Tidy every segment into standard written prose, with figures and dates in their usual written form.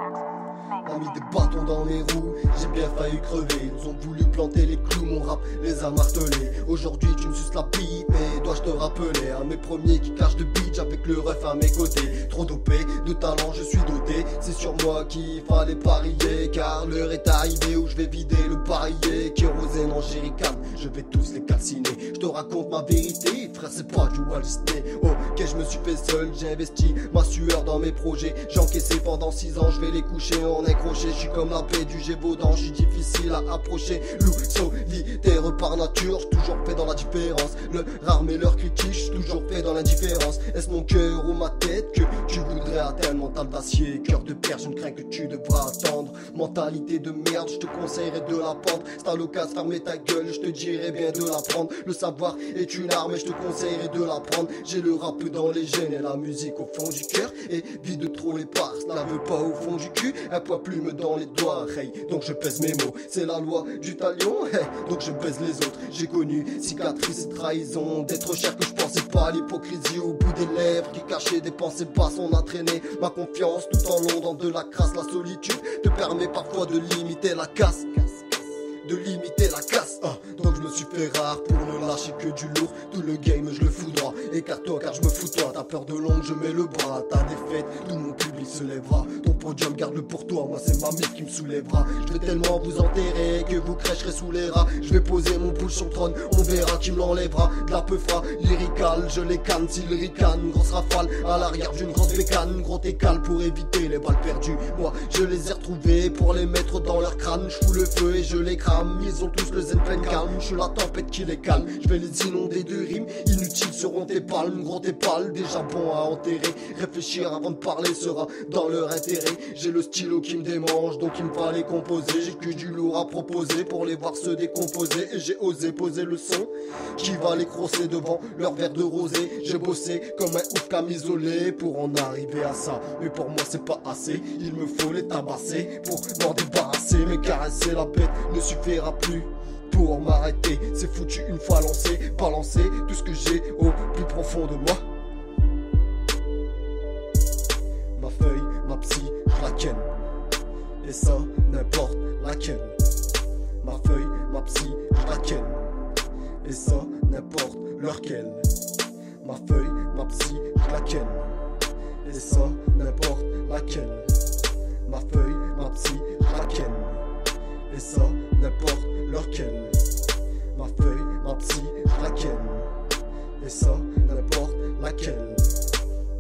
On mis des bâtons dans mes roues, j'ai bien failli crever. Ils ont voulu planter les clous, mon rap les a martelés. Aujourd'hui tu me suces la bite, mais dois-je te rappeler à mes premiers qui cachent de bitch avec le ref à mes côtés. Trop dopé, de talent je suis doté. C'est sur moi qu'il fallait parier, car l'heure est arrivée où je vais vider le barillet. Kérosène en jerrycan, je vais tous les calciner. Je te raconte ma vérité, frère c'est pas du Walt Disney. Ok je me suis fait seul, j'ai investi ma sueur dans mes projets. J'ai encaissé pendant 6 ans, je vais les coucher en accroché. Je suis comme la paix du Gévaudan, je suis difficile à approcher. Loup solitaire par nature, j'suis toujours fait dans la différence. Le rare mais leur critique, j'suis toujours fait dans l'indifférence. Est-ce mon cœur ou ma tête que tu voudrais atteindre? Mental d'acier, cœur de pierre, je ne crains que tu devras attendre. Mentalité de merde, je te conseillerais de la prendre. C'est à l'occasion, fermer ta gueule, je te dirais bien de la prendre. Le savoir est une arme et je te conseillerais de la prendre. J'ai le rap dans les gènes et la musique au fond du cœur. Et vide de trop les parts, cela veut pas au fond du cul. Un poids plume dans les doigts, hey, donc je pèse mes mots. C'est la loi du talion, hey, donc je pèse les autres. J'ai connu cicatrices et trahison, d'être cher que je pensais pas. L'hypocrisie au bout des lèvres qui cachait des pensées basses. On a traîné ma confiance tout en long dans de la crasse. La solitude te permet parfois de limiter la casse. De limiter la casse, donc je me suis fait rare pour ne lâcher que du lourd. Tout le game je le fous droit, écarte-toi car je me fous toi. T'as peur de l'ongle, je mets le bras. Ta défaite, tout mon public se lèvera. Ton podium garde-le pour toi, moi c'est ma mif qui me soulèvera. Je vais tellement vous enterrer que vous crècherez sous les rats. Je vais poser mon pouce sur le trône, on verra qui me l'enlèvera. De la peufra, lyrical, je les canne s'ils ricanent. Grosse rafale à l'arrière d'une grosse bécane. Gros écale pour éviter les balles perdues. Moi je les ai retrouvés pour les mettre dans leur crâne. Je fous le feu et je les crame. Ils ont tous le zen plein calme, je suis la tempête qui les calme. Je vais les inonder de rimes, inutiles seront tes palmes. Gros tes pales, déjà bon à enterrer. Réfléchir avant de parler sera dans leur intérêt. J'ai le stylo qui me démange, donc il me fallait composer. J'ai que du lourd à proposer pour les voir se décomposer. Et j'ai osé poser le son qui va les crosser devant leur verre de rosé. J'ai bossé comme un ouf cam isolé pour en arriver à ça. Mais pour moi c'est pas assez, il me faut les tabasser pour m'en débarrasser. Mais caresser la bête ne suffira plus pour m'arrêter. C'est foutu une fois lancé, balancer tout ce que j'ai au plus profond de moi. Ma feuille, ma psy, je la ken. Et ça, n'importe laquelle. Ma feuille, ma psy, je la ken. Et ça, n'importe lequel. Ma feuille, ma psy, je la ken. Et ça, n'importe laquelle. Ma feuille, ma psy, je la ken. Et ça, n'importe lequel. Ma feuille, ma psy, je la ken. Et ça, n'importe laquelle.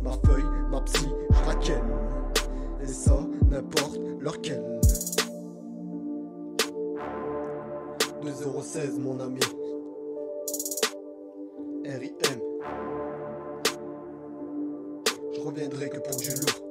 Ma feuille, ma psy, je la ken. Et ça, n'importe lequel. 2016 mon ami. RIM. Je reviendrai que pour du lourd.